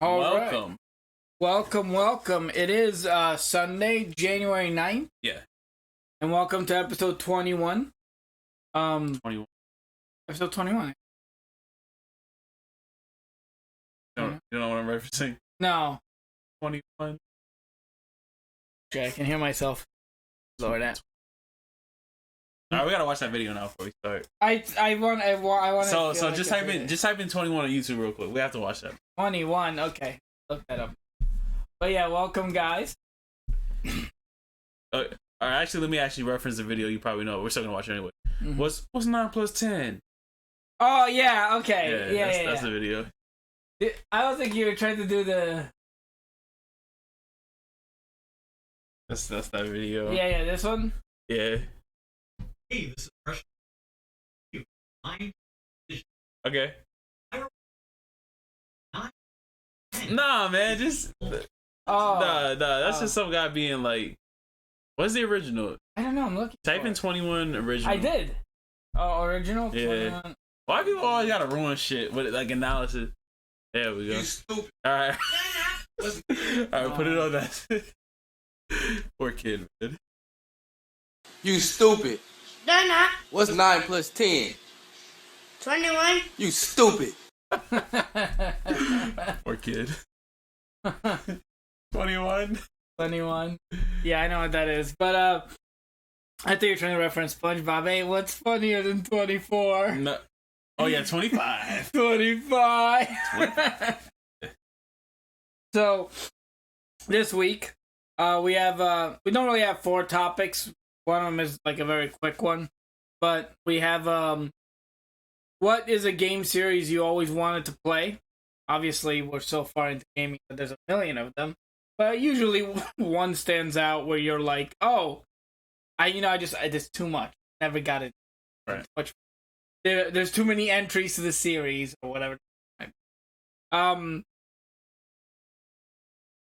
Welcome. Right. Welcome. It is Sunday, January 9th. Yeah. And welcome to episode 21. 21. Episode 21. You don't know what I'm referencing? No. 21. Okay, I can hear myself. Lower that. Alright, we gotta watch that video now before we start. I want So just type in 21 on YouTube real quick. We have to watch that. 21, okay. Look that up. But yeah, welcome guys. Alright, actually let me actually reference the video. You probably know. We're still gonna watch it anyway. Mm-hmm. What's 9 plus 10? Oh yeah, okay. Yeah, that's the video. I was thinking you were trying to do the That's that video. Yeah, this one? Yeah. Hey, this is fresh. Okay. 9. Nah, man, just that's just some guy being like, what's the original? I don't know, I'm looking. Type in 21 original. I did. Oh, original? Yeah. 21. Why people always gotta ruin shit with like analysis? There we go. You stupid. Alright. Alright, put it on that. Poor kid, man. You stupid. They're not. What's 9 plus 10? 21. You stupid. Poor kid. 21. 21. Yeah, I know what that is. But I think you're trying to reference SpongeBob. Hey, what's funnier than 24? No. Oh yeah, 25. 25. 25. So this week, we don't really have 4 topics. One of them is like a very quick one, but we have what is a game series you always wanted to play? Obviously, we're so far into gaming that there's a million of them, but usually one stands out where you're like, oh, I just too much. Never got it. Right. There's too many entries to the series or whatever.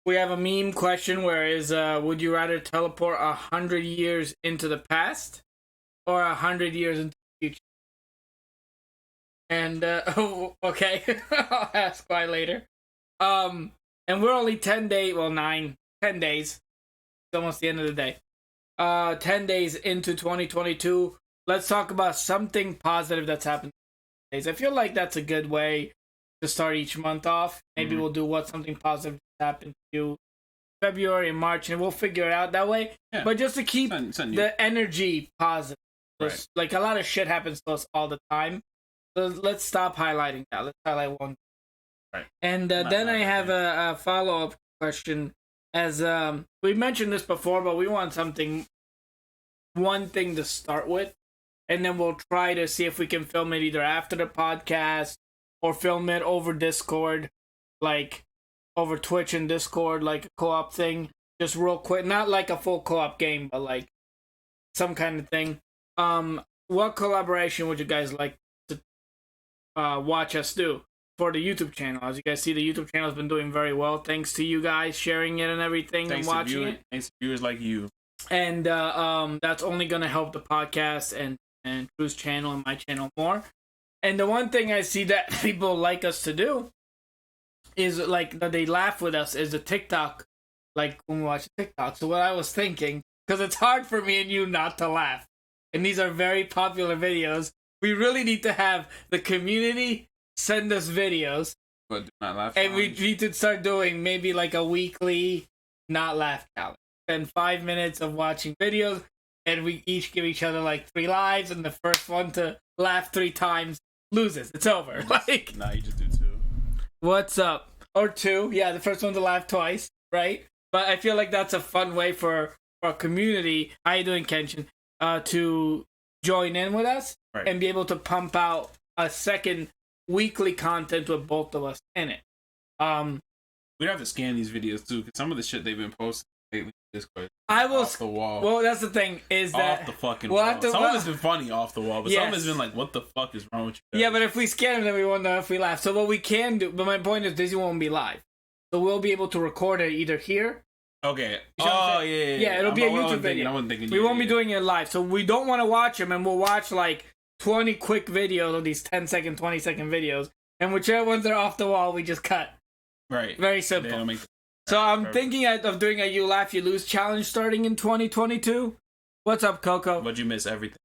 We have a meme question where is would you rather teleport 100 years into the past or 100 years into the future? And okay, I'll ask why later. And we're only 10 days, well 10 days. It's almost the end of the day. 10 days into 2022. Let's talk about something positive that's happened. I feel like that's a good way to start each month off. Maybe we'll do what something positive happened to you February and March, and we'll figure it out that way. Yeah. But just to keep the energy positive. Right. Like a lot of shit happens to us all the time. So let's stop highlighting that. Let's highlight one. Right. And then I have a follow-up question. As we mentioned this before, but we want one thing to start with. And then we'll try to see if we can film it either after the podcast or film it over Discord, like over Twitch and Discord, like a co-op thing. Just real quick. Not like a full co-op game, but like some kind of thing. What collaboration would you guys like to watch us do for the YouTube channel? As you guys see, the YouTube channel has been doing very well. Thanks to you guys sharing it and everything and watching it. Thanks to viewers like you. And that's only going to help the podcast and Drew's channel and my channel more. And the one thing I see that people like us to do is like that they laugh with us is the TikTok, like when we watch TikTok. So what I was thinking, because it's hard for me and you not to laugh, and these are very popular videos, we really need to have the community send us videos. But do not laugh. And we need to start doing maybe like a weekly not laugh challenge. Spend 5 minutes of watching videos, and we each give each other like 3 lives, and the first one to laugh 3 times loses. It's over. Like, nah, you just do 2. What's up? Or 2. Yeah, the first one to laugh twice, right? But I feel like that's a fun way for our community. How you doing, Kenshin? To join in with us and be able to pump out a second weekly content with both of us in it. We'd have to scan these videos too, because some of the shit they've been posting lately in Discord. I will off the wall. Well, that's the thing is that off the fucking wall. Some of it's been funny off the wall, but some of it's been like, what the fuck is wrong with you guys? Yeah, but if we scan them, then we wonder if we laugh. So what we can do, but my point is, Disney won't be live, so we'll be able to record it either here. Okay. Oh yeah. Yeah, it'll be a YouTube video. I wasn't thinking. We won't be doing it live, so we don't want to watch them, and we'll watch like 20 quick videos of these 10-second, 20-second videos, and whichever ones are off the wall, we just cut. Right. Very simple. They don't make So I'm perfect. thinking of doing a You Laugh, You Lose challenge starting in 2022. What's up, Coco? But you miss everything.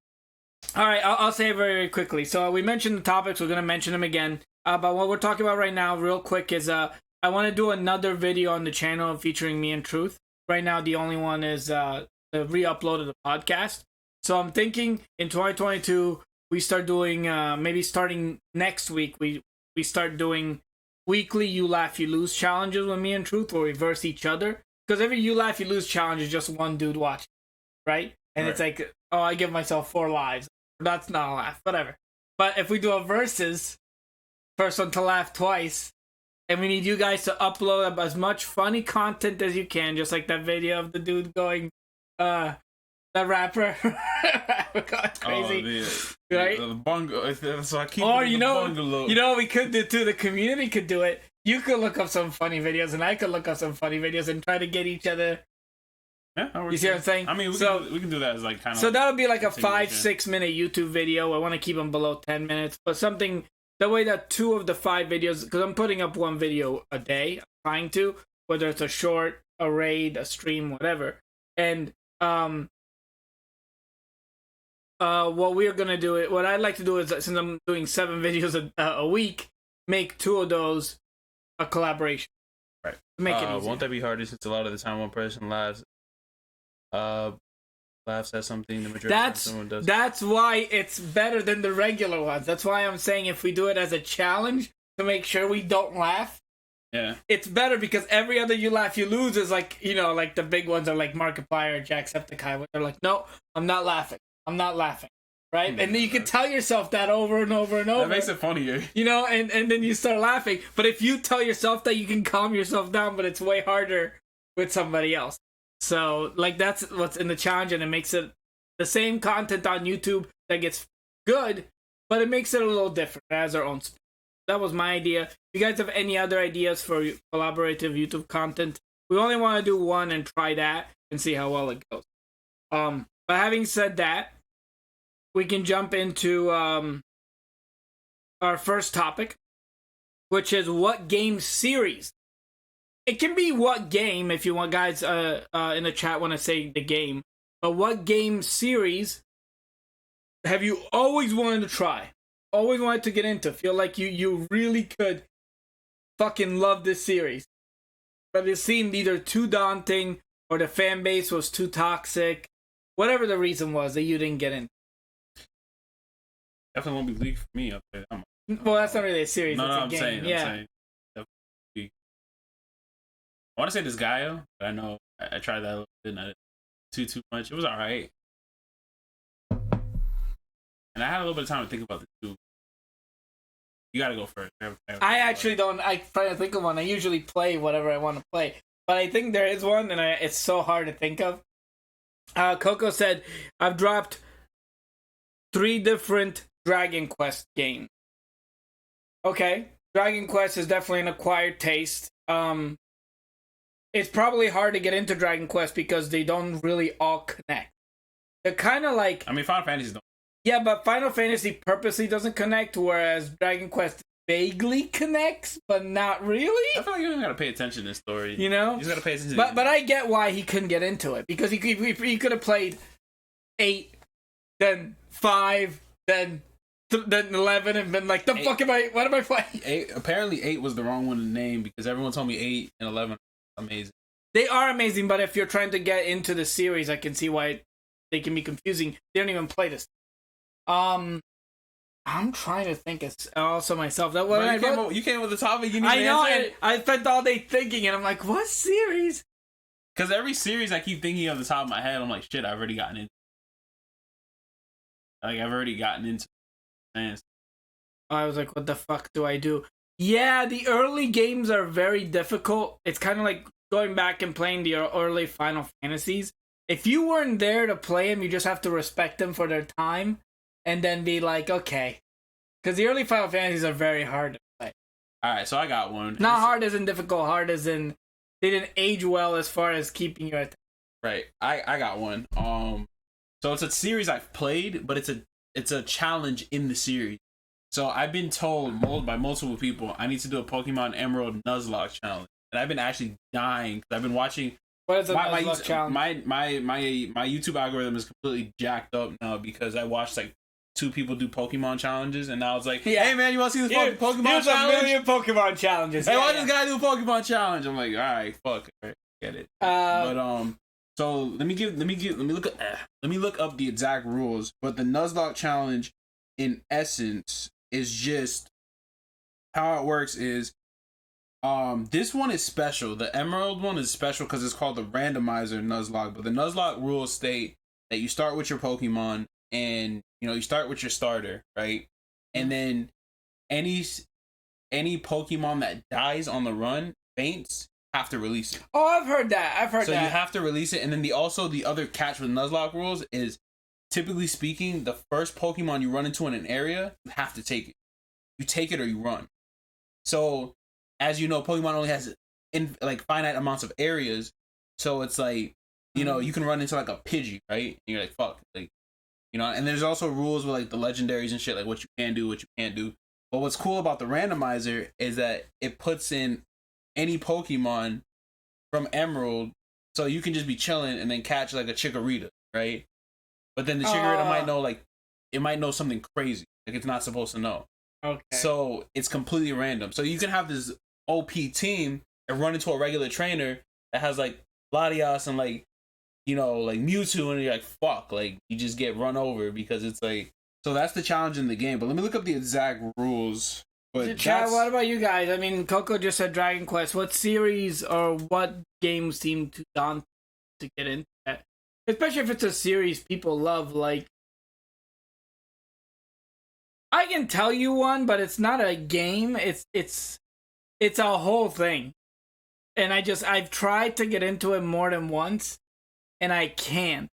All right, I'll say it very, very quickly. So we mentioned the topics. We're going to mention them again. But what we're talking about right now, real quick, is I want to do another video on the channel featuring me and Truth. Right now, the only one is the re-upload of the podcast. So I'm thinking in 2022, we start doing, maybe starting next week, we start doing weekly You Laugh, You Lose challenges with me and Truth. We'll reverse each other. Because every You Laugh, You Lose challenge is just one dude watching, right? And It's like, oh, I give myself 4 lives. That's not a laugh, whatever. But if we do a versus, first one to laugh twice, and we need you guys to upload as much funny content as you can, just like that video of the dude going, the rapper going crazy, right? The bungalow. So I keep Or the bungalow. what we could do too. The community could do it. You could look up some funny videos, and I could look up some funny videos and try to get each other. Yeah, You see what I'm saying? I mean, we can do that as like kind of. So that'll be like a continuation. 5-6 minute YouTube video. I want to keep them below 10 minutes, but something that way that 2 of the 5 videos, because I'm putting up 1 video a day, I'm trying to, whether it's a short, a raid, a stream, whatever. And what we're gonna do, what I'd like to do is, since I'm doing 7 videos a week, make 2 of those a collaboration. Right. Make it easier. Won't that be harder since a lot of the time one person laughs at something, the majority of the time someone does. That's why it's better than the regular ones. That's why I'm saying if we do it as a challenge to make sure we don't laugh, Yeah. it's better, because every other You Laugh, You Lose is like, like the big ones are like Markiplier or Jacksepticeye, where they're like, no, I'm not laughing. I'm not laughing. Right? And then you can tell yourself that over and over and over. That makes it funnier. And then you start laughing. But if you tell yourself that, you can calm yourself down, but it's way harder with somebody else. So, like, that's what's in the challenge, and it makes it the same content on YouTube that gets good, but it makes it a little different. It has our own spin. That was my idea. If you guys have any other ideas for collaborative YouTube content, we only want to do 1 and try that and see how well it goes. But having said that, we can jump into our first topic, which is what game series. It can be what game, if you want, guys in the chat want to say the game. But what game series have you always wanted to try? Always wanted to get into? Feel like you really could fucking love this series. But it seemed either too daunting or the fan base was too toxic. Whatever the reason was that you didn't get in. Definitely won't be league for me up there. Well, that's not really a series. No, It's a I'm game. saying. Yeah. I'm saying. I want to say this Gaio, but I know I tried that a little bit, not too much. It was alright. And I had a little bit of time to think about this too. You gotta go first. I actually don't. I try to think of one. I usually play whatever I want to play, but I think there is one, and it's so hard to think of. Coco said, "I've dropped 3 different Dragon Quest games." Okay, Dragon Quest is definitely an acquired taste. It's probably hard to get into Dragon Quest because they don't really all connect. They're kind of like... I mean, Final Fantasy don't. Yeah, but Final Fantasy purposely doesn't connect, whereas Dragon Quest vaguely connects, but not really. I feel like you gotta pay attention to this story. You know? You just gotta pay attention to But I get why he couldn't get into it, because he could have played 8, then 5, then 11, and been like, what am I playing? Apparently 8 was the wrong one to name, because everyone told me 8 and 11 are amazing. They are amazing, but if you're trying to get into the series, I can see why they can be confusing. They don't even play this. I'm trying to think also myself. That you came with the topic. You need I to know, answer and it. I spent all day thinking, and I'm like, what series? Because every series I keep thinking of the top of my head, I'm like, shit, I've already gotten into. Like, I've already gotten into. I was like, what the fuck do I do? Yeah, the early games are very difficult. It's kind of like going back and playing the early Final Fantasies. If you weren't there to play them, you just have to respect them for their time and then be like, okay. Because the early Final Fantasies are very hard to play. Alright, so I got one. Not hard as in difficult, hard as in they didn't age well as far as keeping your attention. Right, I got one. So it's a series I've played, but it's a challenge in the series. So I've been told by multiple people I need to do a Pokemon Emerald Nuzlocke challenge, and I've been actually dying because I've been watching. What is a my Nuzlocke challenge? my YouTube algorithm is completely jacked up now because I watched like 2 people do Pokemon challenges, and I was like, "Hey man, you want to see this fucking Pokemon challenge? A million Pokemon challenges. Hey, why this guy do a Pokemon challenge?" I'm like, "All right, fuck, all right, get it." So let me look up the exact rules. But the Nuzlocke challenge, in essence, is just how it works. Is this one is special. The Emerald one is special because it's called the Randomizer Nuzlocke. But the Nuzlocke rules state that you start with your Pokemon, and you start with your starter, right? And then any Pokemon that dies on the run, faints, have to release it. Oh, I've heard that. So you have to release it, and then the other catch with Nuzlocke rules is, typically speaking, the first Pokemon you run into in an area, you have to take it. You take it or you run. So, as you know, Pokemon only has finite amounts of areas. So it's like, you can run into like a Pidgey, right? And you're like, fuck, like, and there's also rules with like the legendaries and shit, like what you can do, what you can't do. But what's cool about the randomizer is that it puts in any Pokemon from Emerald, so you can just be chilling and then catch like a Chikorita, right? But then the Chikorita might know something crazy, like it's not supposed to know. Okay. So it's completely random. So you can have this OP team and run into a regular trainer that has like Latias and like Mewtwo, and you're like, fuck, like you just get run over because it's like. So that's the challenge in the game. But let me look up the exact rules. But Chad, what about you guys? I mean, Coco just said Dragon Quest. What series or what games seem too daunting to get into that? Especially if it's a series people love. Like, I can tell you one, but it's not a game. It's a whole thing. And I've tried to get into it more than once, and I can't.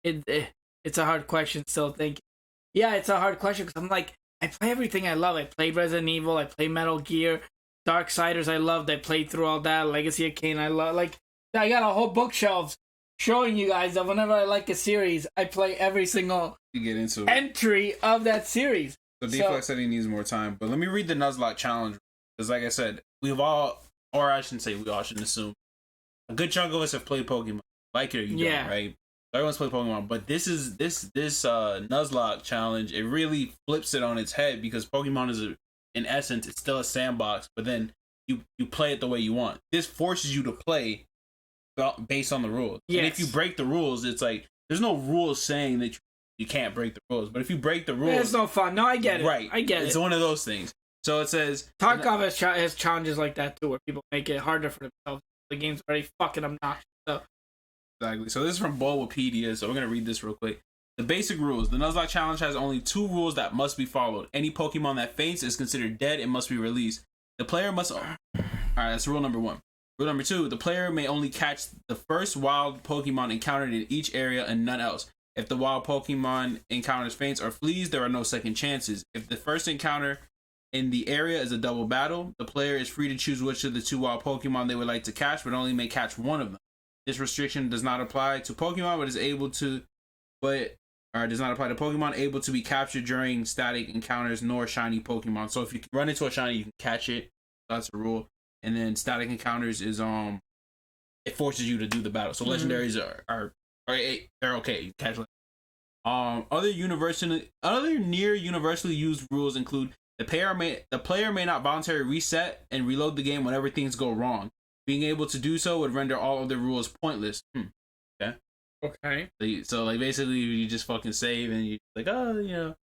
It's a hard question still thinking. Yeah, it's a hard question because I'm like, I play everything I love. I played Resident Evil. I played Metal Gear. Darksiders I loved. I played through all that. Legacy of Kain I love. Like, I got a whole bookshelf showing you guys that whenever I like a series, I play every single entry of that series. So Deflex said he needs more time. But let me read the Nuzlocke challenge. Because like I said, I shouldn't assume. A good chunk of us have played Pokemon. Like it or you don't, right? Everyone's played Pokemon, but this Nuzlocke challenge, it really flips it on its head because Pokemon is in essence, it's still a sandbox, but then you play it the way you want. This forces you to play based on the rules. Yes. And if you break the rules, it's like there's no rules saying that you can't break the rules. But if you break the rules, it's no fun. No, I get it. Right, I get it. It's one of those things. So it says Tarkov has challenges like that too, where people make it harder for themselves. The game's already fucking obnoxious. So. Exactly. So this is from Bulbapedia, so we're going to read this real quick. The basic rules. The Nuzlocke challenge has only 2 rules that must be followed. Any Pokemon that faints is considered dead and must be released. The player must... Alright, that's rule number 1. Rule number 2. The player may only catch the first wild Pokemon encountered in each area and none else. If the wild Pokemon encounters faints or flees, there are no second chances. If the first encounter in the area is a double battle, the player is free to choose which of the 2 wild Pokemon they would like to catch, but only may catch one of them. This restriction does not apply to Pokemon, does not apply to Pokemon able to be captured during static encounters nor shiny Pokemon. So if you run into a shiny, you can catch it. That's a rule. And then static encounters is it forces you to do the battle. So legendaries are they're okay. You catch. Other near universally used rules include the player may not voluntarily reset and reload the game whenever things go wrong. Being able to do so would render all of the rules pointless. Okay. Okay. So like basically you just fucking save and you like, So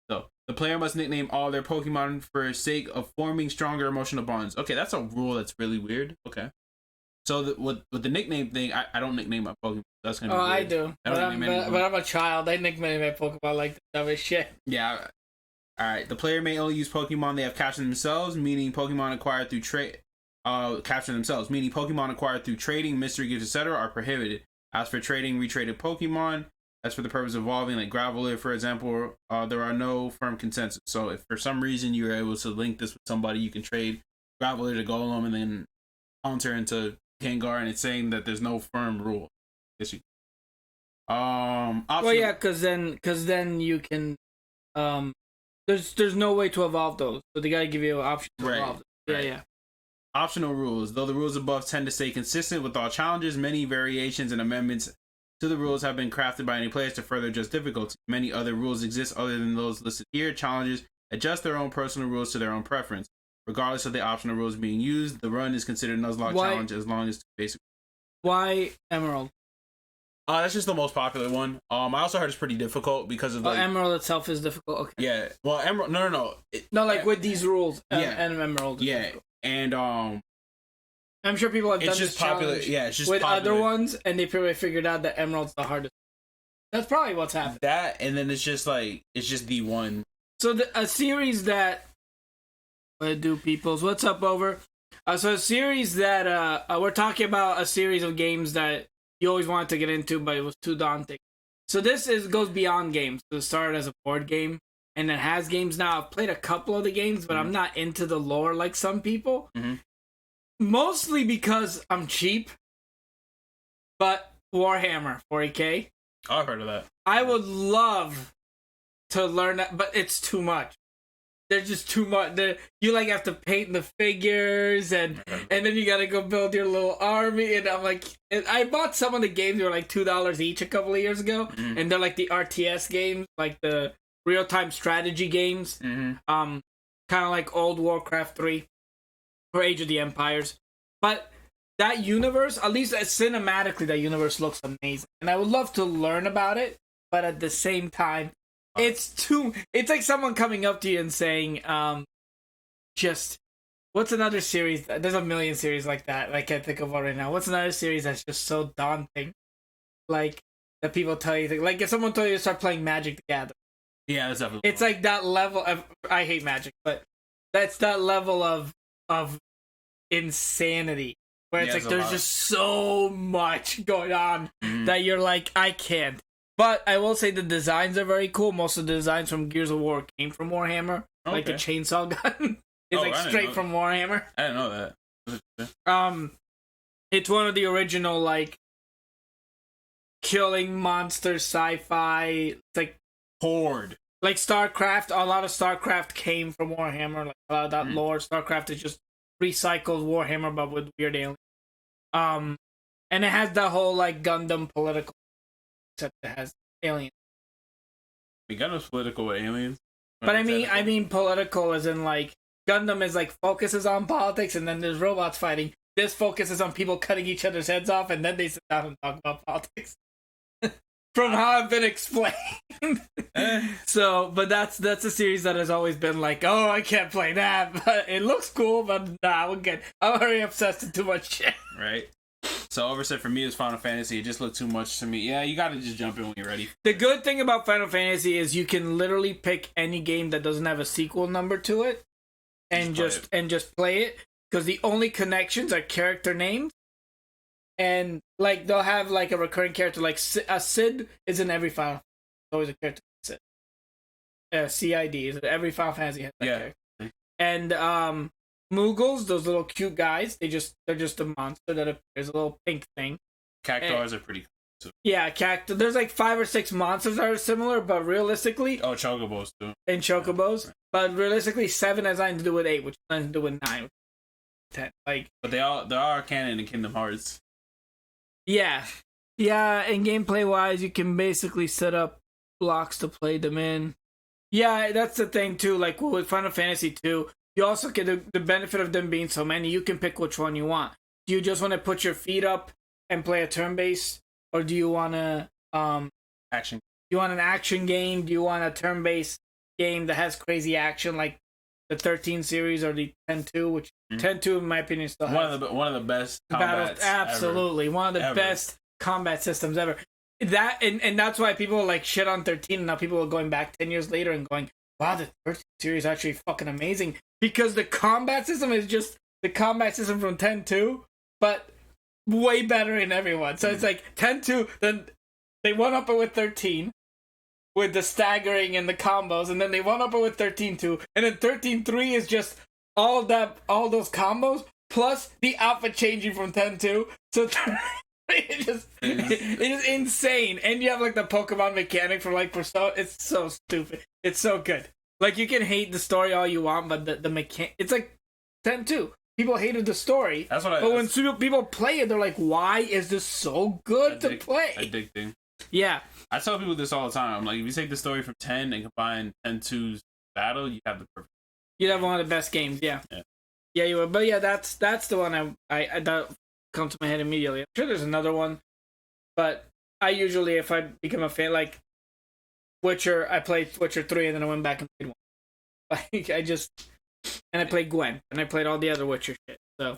the player must nickname all their Pokemon for sake of forming stronger emotional bonds. Okay, that's a rule that's really weird. Okay. So with the nickname thing, I don't nickname my Pokemon. That's gonna be weird. I do. But I'm a child. I nickname my Pokemon like the dumbest shit. Yeah. Alright. The player may only use Pokemon they have captured themselves, meaning Pokemon acquired through Pokemon acquired through trading, mystery gifts, etc. are prohibited. As for trading retraded Pokemon, as for the purpose of evolving, like Graveler, for example, there are no firm consensus. So if for some reason you're able to link this with somebody, you can trade Graveler to Golem and then counter into Gengar, and it's saying that there's no firm rule. Yes, you. Well, yeah, because then you can There's no way to evolve those, so they gotta give you an option to evolve them. Yeah, right. yeah. Optional rules. Though the rules above tend to stay consistent with all challenges, many variations and amendments to the rules have been crafted by any players to further adjust difficulty. Many other rules exist other than those listed here. Challengers adjust their own personal rules to their own preference. Regardless of the optional rules being used, the run is considered a Nuzlocke challenge as long as basic. Why Emerald? That's just the most popular one. I also heard it's pretty difficult because of like Emerald itself is difficult. Okay. yeah. Well, Emerald. No. No, like with these rules. Yeah. And Emerald. Yeah, difficult. and I'm sure people have done it's this just popular. challenge Yeah, it's just with popular. other ones, and they probably figured out that Emerald's the hardest. That's probably what's happened. That, and then it's just the one. So a series that what do peoples? What's up, over? So a series that we're talking about a series of games that you always wanted to get into, but it was too daunting. So this goes beyond games. So it started as a board game, and it has games now. I've played a couple of the games, but I'm not into the lore like some people. Mm-hmm. Mostly because I'm cheap. But Warhammer 40K. Oh, I've heard of that. I would love to learn that, but it's too much. There's just too much. You like have to paint the figures, and then you gotta go build your little army. And I'm like, I bought some of the games that were like $2 each a couple of years ago, and they're like the RTS games, like the real-time strategy games, kind of like old Warcraft 3 or Age of the Empires. But that universe, at least cinematically, that universe looks amazing, and I would love to learn about it. But at the same time, it's like someone coming up to you and saying, just, what's another series? There's a million series like that I can't think of one right now. What's another series that's just so daunting? Like, that people tell you, like if someone told you to start playing Magic the Gathering. Yeah, that's definitely. It's like that level of, I hate Magic, but that's that level of insanity. Where it's like, there's just so much going on that you're like, I can't. But I will say the designs are very cool. Most of the designs from Gears of War came from Warhammer. Okay. Like the chainsaw gun is like straight from Warhammer. I didn't know that. It's one of the original like killing monster sci-fi. It's like Horde. Like StarCraft. A lot of StarCraft came from Warhammer. Like a lot of that lore. StarCraft is just recycled Warhammer, but with weird aliens. And it has the whole like Gundam political. Except it has aliens. Gundam's political with aliens. But I mean political as in like Gundam is like focuses on politics, and then there's robots fighting. This focuses on people cutting each other's heads off, and then they sit down and talk about politics. From how I've been explained. So, but that's a series that has always been like, oh, I can't play that, but it looks cool, but nah, we're good. I'm already obsessed with too much shit. Right. So, over said for me, it's Final Fantasy. It just looked too much to me. Yeah, you gotta just jump in when you're ready. The good thing about Final Fantasy is you can literally pick any game that doesn't have a sequel number to it, and just play it. Because the only connections are character names, and like they'll have like a recurring character. Like a Cid is in every Final. Always a character. Cid. CID is in every Final Fantasy has that character. And Moogles, those little cute guys, they're just a monster that appears, a little pink thing. Cactuars are pretty cool too. Yeah, there's like 5 or 6 monsters that are similar, but realistically... Oh, Chocobos too. And Chocobos. Right. But realistically, 7 has nothing to do with 8, which has nothing to do with 9, 10. Like, but they are canon in Kingdom Hearts. Yeah. Yeah, and gameplay-wise, you can basically set up blocks to play them in. Yeah, that's the thing too, like with Final Fantasy 2, you also get the benefit of them being so many. You can pick which one you want. Do you just want to put your feet up and play a turn-based, or do you want to action? Do you want an action game? Do you want a turn-based game that has crazy action, like the 13 series or the 10-2, which 10-2 in my opinion still has one of the best combats absolutely ever. One of the best combat systems ever. That and that's why people like shit on 13, and now people are going back 10 years later and going, wow, the 13 series is actually fucking amazing. Because the combat system is just the combat system from 10-2, but way better in everyone. So it's like 10-2, then they one-up it with 13, with the staggering and the combos, and then they one-up it with 13-2, and then 13-3 is just all those combos, plus the outfit changing from 10-2. So it is insane. And you have like the Pokemon mechanic from like Persona. It's so stupid. It's so good. Like, you can hate the story all you want, but the mechanic... It's like 10-2. People hated the story. That's what I... But when people play it, they're like, why is this so good to play? Addicting. Yeah. I tell people this all the time. I'm like, if you take the story from 10 and combine 10-2's battle, you have the perfect... You'd have one of the best games, yeah. Yeah, you would. But yeah, that's the one I that comes to my head immediately. I'm sure there's another one. But I usually, if I become a fan, like Witcher, I played Witcher 3 and then I went back and played 1. Like, and I played Gwent, and I played all the other Witcher shit, so.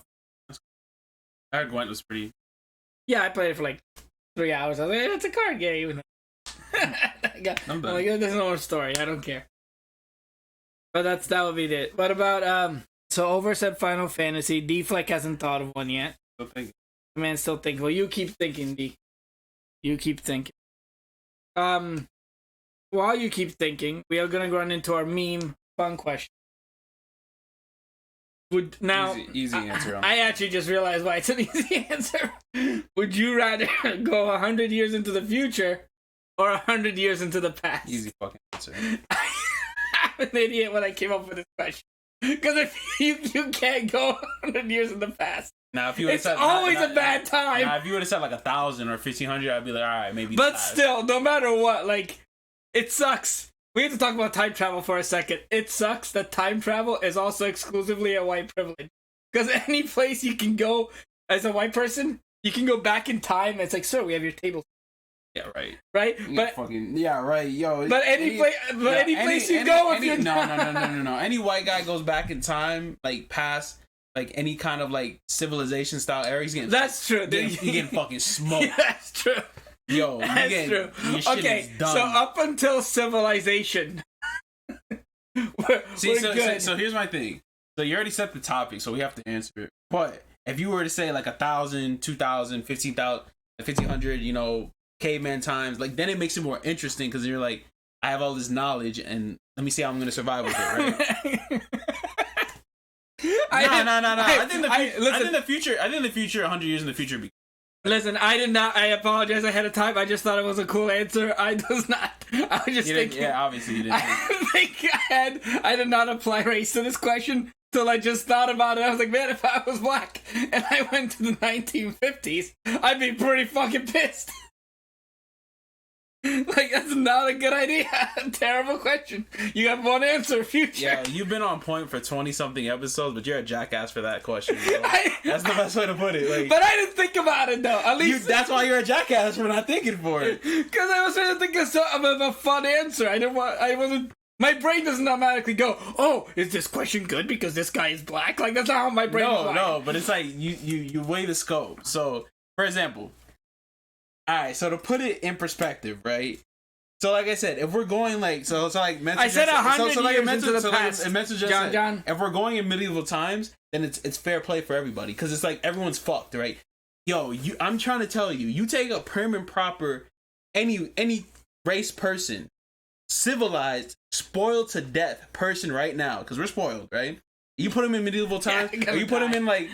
I heard Gwent was pretty... Yeah, I played it for like 3 hours. I was like, it's a card game. I'm like, there's no more story. I don't care. But that would be it. What about, so Over said Final Fantasy. D-Fleck hasn't thought of one yet. Still thinking. The man's still thinking. Well, you keep thinking, D. You keep thinking. While you keep thinking, we are going to run into our meme fun question. Easy answer. I actually just realized why it's an easy answer. Would you rather go 100 years into the future or 100 years into the past? Easy fucking answer. I'm an idiot when I came up with this question. Because if you can't go 100 years in the past. Now, if you it's always a bad time. Now, if you would have said like 1,000 or 1,500, I'd be like, all right, maybe. But still, no matter what, like, it sucks. We have to talk about time travel for a second. It sucks that time travel is also exclusively a white privilege. Because any place you can go as a white person, you can go back in time. It's like, sir, we have your table. Yeah, right. Right? But fucking, yeah, right, yo. But any place you go, if you're no. Any white guy goes back in time, like past, like any kind of like civilization style era, he's getting. That's true. He's getting fucking smoked. Yeah, that's true. Yo, that's true. Okay, so up until civilization, we're good. So here's my thing. So you already set the topic, so we have to answer it. But if you were to say like 1,000, 2,000, 15,000, 1,500, you know, caveman times, like then it makes it more interesting because you're like, I have all this knowledge and let me see how I'm gonna survive with it, right? No. I think the future 100 years in the future. Listen, I did not. I apologize ahead of time. I just thought it was a cool answer. I was not. I was just thinking. Yeah, obviously you didn't. I did not apply race to this question till I just thought about it. I was like, man, if I was black and I went to the 1950s, I'd be pretty fucking pissed. Like, that's not a good idea. Terrible question. You have one answer, future. Yeah, you've been on point for 20-something episodes, but you're a jackass for that question, bro. That's the best way to put it. Like, but I didn't think about it, though. At least that's why you're a jackass for not thinking for it. Because I was trying to think of a fun answer. My brain doesn't automatically go, oh, is this question good because this guy is black? Like, that's not how my brain is. No, but it's like, you weigh the scope. So, for example... Alright, so to put it in perspective, right? So like I said, if we're going like I said 100 years into the past. John. If we're going in medieval times, then it's fair play for everybody because it's like everyone's fucked, right? Yo, I'm trying to tell you, you take a prim and proper any race person, civilized, spoiled to death person right now because we're spoiled, right? You put them in medieval times, or you put them in like.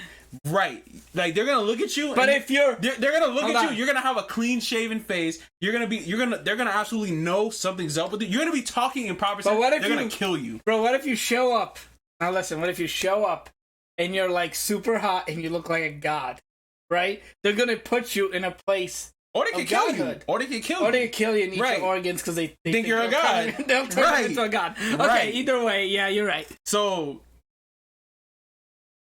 Right, like they're gonna look at you. But if you're, they're gonna look at you. You're gonna have a clean shaven face. They're gonna absolutely know something's up with you. You're gonna be talking in proper. But what if they're gonna kill you, bro? What if you show up? Now listen. What if you show up and you're like super hot and you look like a god, right? They're gonna put you in a place. Or they can kill you. Or they can kill you. Or they can kill you and eat your organs because they think you're a god. They'll turn you into a god. Okay, either way, yeah, you're right. So.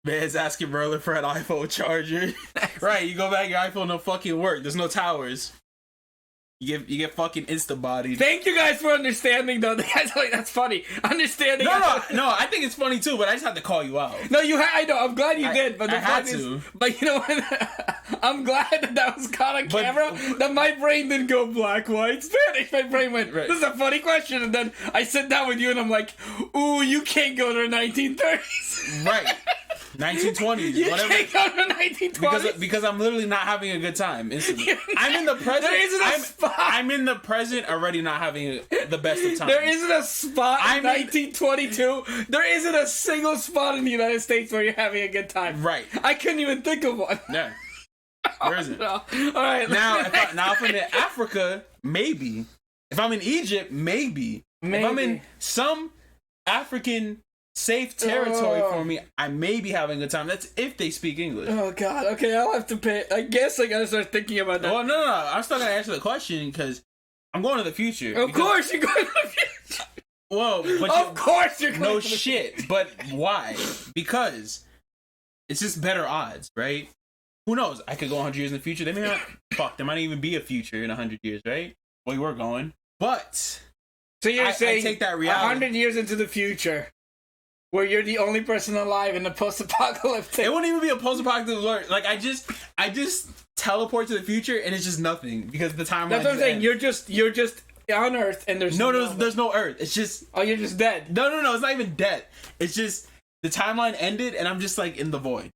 Man's asking Merlin for an iPhone charger. Right, you go back, your iPhone don't fucking work. There's no towers. You get fucking insta-bodied. Thank you guys for understanding, though. The guys are like, that's funny. Understanding. No, I think it's funny, too, but I just had to call you out. No, I know. I'm glad you did. But the fact is, but you know what? I'm glad that was caught on camera, that my brain didn't go black, white, Spanish. My brain went, this is a funny question. And then I sit down with you and I'm like, ooh, you can't go to the 1930s. Right. 1920s, you whatever. Can't go to 1920s because I'm literally not having a good time instantly. I'm in the present. There isn't a spot. I'm in the present already not having the best of times. There isn't a spot in 1922. There isn't a single spot in the United States where you're having a good time. Right. I couldn't even think of one. Yeah. There isn't. No. All right. Now if I'm in Africa, maybe. If I'm in Egypt, maybe. If I'm in some African safe territory for me, I may be having a good time. That's if they speak English. Oh God. Okay, I'll have to pay. I guess I gotta start thinking about that. Well, no. I'm still gonna answer the question because I'm going to the future. Of course you're going to the future. Well, but Of course you're going no to the shit. But why? Because it's just better odds, right? Who knows? I could go 100 years in the future. They may not. Fuck, there might even be a future in 100 years, right? Well, we're going. But So you're saying I take that reality. 100 years into the future, where you're the only person alive in the post-apocalyptic. It wouldn't even be a post-apocalyptic alert. Like I just teleport to the future and it's just nothing because the timeline. That's what I'm saying. You're just on Earth and there's there's no Earth. It's just you're just dead. no. It's not even dead. It's just the timeline ended and I'm just like in the void.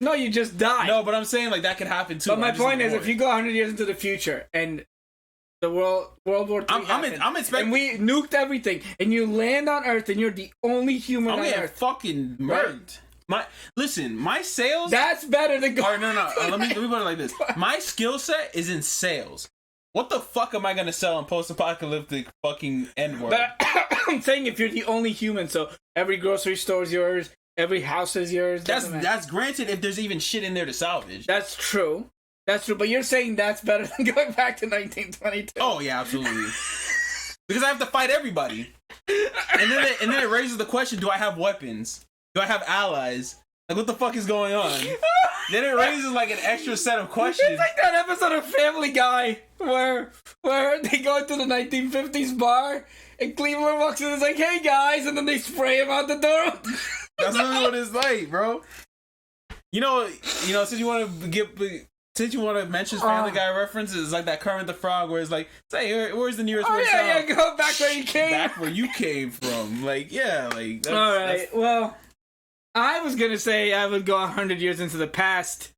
No, you just die. No, but I'm saying like that could happen too. But my point is, if you go 100 years into the future and the World War III I'm expecting. and we nuked everything, and you land on Earth, and you're the only human I'm on getting Earth. fucking murked. My sales. That's better than going. No. Let me put it like this. My skill set is in sales. What the fuck am I gonna sell in post-apocalyptic fucking end world? But I'm saying if you're the only human, so every grocery store is yours, every house is yours. That's granted if there's even shit in there to salvage. That's true. That's true. But you're saying that's better than going back to 1922. Oh yeah, absolutely. Because I have to fight everybody, and then it raises the question: do I have weapons? Do I have allies? Like what the fuck is going on? Then it raises like an extra set of questions. It's like that episode of Family Guy where they go into the 1950s bar and Cleveland walks in and is like, "Hey guys," and then they spray him out the door. That's really what it's like, bro. You know, since you want to mention Family Guy references, like that Kermit the Frog, where it's like, "Say, where's the nearest way south?" Yeah, go back where you came. Back where you came from. Like, yeah, like. That's, all right. Well, I was gonna say I would go 100 years into the past.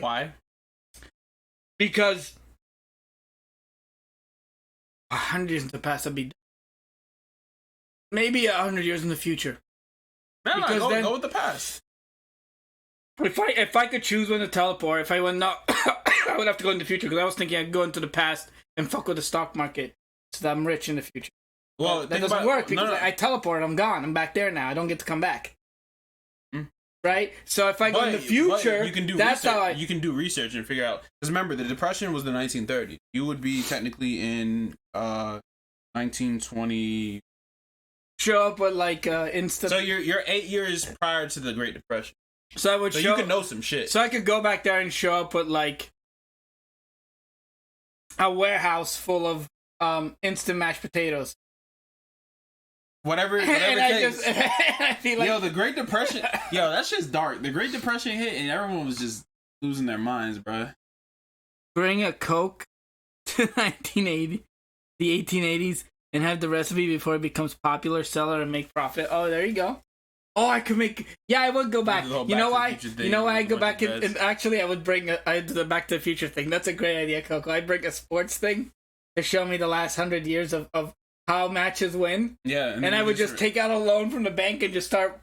Why? Because 100 years into the past, I'd be maybe 100 years in the future. No, Because go, then- go with the past. If I could choose when to teleport, if I went not, I would have to go in the future because I was thinking I'd go into the past and fuck with the stock market so that I'm rich in the future. Well, That doesn't work because I teleport. I'm gone. I'm back there now. I don't get to come back. Mm. Right. So if I go in the future, you can do that's research. how You can do research and figure out. Because remember, the Depression was the 1930s. You would be technically in 1920. show up with like instant. So you're 8 years prior to the Great Depression. So I would So show. you can know some shit. So I could go back there and show up with like a warehouse full of instant mashed potatoes. Whatever and it I takes. just I'd be like, Yo, the Great Depression. Yo, that shit's dark. The Great Depression hit and everyone was just losing their minds, bro. bring a Coke to 1980, the 1880s, and have the recipe before it becomes popular, sell it, and make profit. Oh, there you go. Oh, I could make. Yeah, I would go back. You go You know back to why? the future You know why I thing, go bunch back of and guys. actually I would bring I do the Back to the Future thing. That's a great idea, Coco. I'd bring a sports thing to show me the last 100 years of how matches win. Yeah, And then I you would just take out a loan from the bank and just start.